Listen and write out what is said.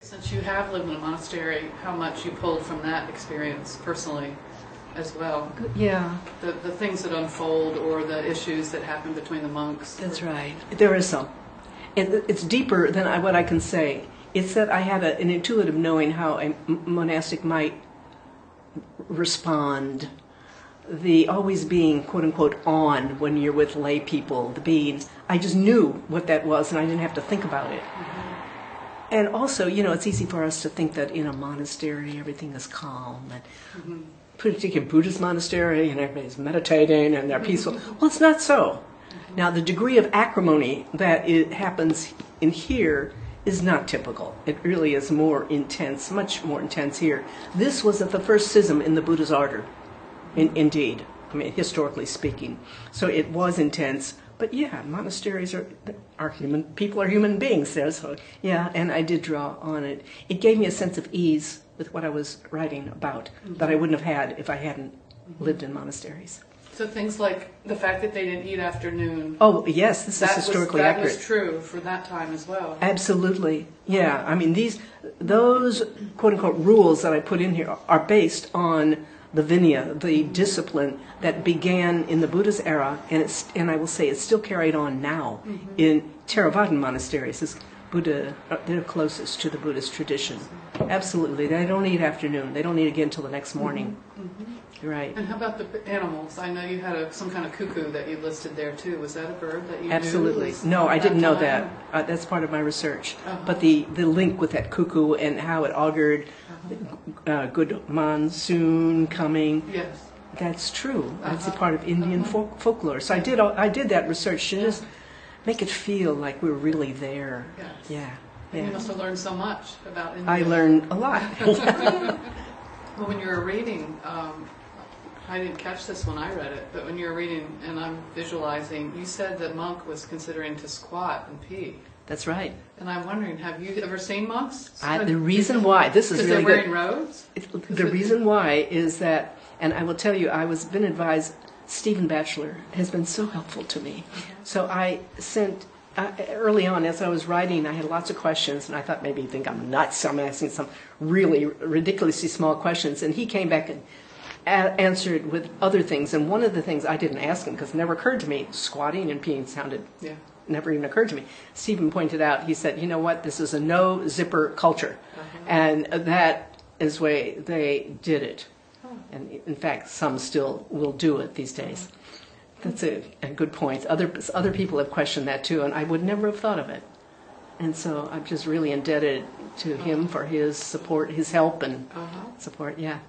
Since you have lived in a monastery, how much you pulled from that experience personally as well? Yeah. The things that unfold or the issues that happen between the monks. That's right. There is some. It's deeper than what I can say. It's that I have an intuitive knowing how a monastic might respond. The always being, quote unquote, on when you're with lay people, the beings. I just knew what that was and I didn't have to think about it. Mm-hmm. And also, it's easy for us to think that in a monastery everything is calm. And particularly a Buddhist monastery and everybody's meditating and they're peaceful. Well, it's not so. Now, the degree of acrimony that it happens in here is not typical. It really is more intense, much more intense here. This was at the first schism in the Buddha's order, indeed, historically speaking. So it was intense. But yeah, monasteries are human. People are human beings there. So yeah, and I did draw on it. It gave me a sense of ease with what I was writing about that I wouldn't have had if I hadn't lived in monasteries. So things like the fact that they didn't eat after noon. Oh yes, this is historically accurate. That was true for that time as well. Absolutely, yeah. I mean, those quote unquote rules that I put in here are based on the Vinaya, the discipline that began in the Buddha's era, and I will say it's still carried on now in Theravadan monasteries. It's Buddha, they're closest to the Buddhist tradition. Absolutely, they don't eat after noon. They don't eat again until the next morning. Right. And how about the animals? I know you had some kind of cuckoo that you listed there too. Was that a bird that you Absolutely. knew? No, I didn't know that. That's part of my research. But the link with that cuckoo and how it augured good monsoon coming. Yes. That's true. That's a part of Indian folklore. So I did that research to just make it feel like we were really there. Yes. Yeah. You must have learned so much about India. I learned a lot. Well, when you were reading, I didn't catch this when I read it, but when you were reading and I'm visualizing, you said that monk was considering to squat and pee. That's right. And I'm wondering, have you ever seen monks? The reason why, this is really good. Because they're wearing robes? The reason why is that, and I will tell you, been advised, Stephen Batchelor has been so helpful to me. So I sent, early on as I was writing, I had lots of questions, and I thought maybe you think I'm nuts. I'm asking some really ridiculously small questions. And he came back and answered with other things. And one of the things I didn't ask him, because it never occurred to me, squatting and peeing sounded... never even occurred to me. Stephen pointed out, he said, you know what, this is a no-zipper culture. And that is the way they did it. And in fact, some still will do it these days. That's a good point. Other people have questioned that too, and I would never have thought of it. And so I'm just really indebted to him for his support, his help and support, yeah.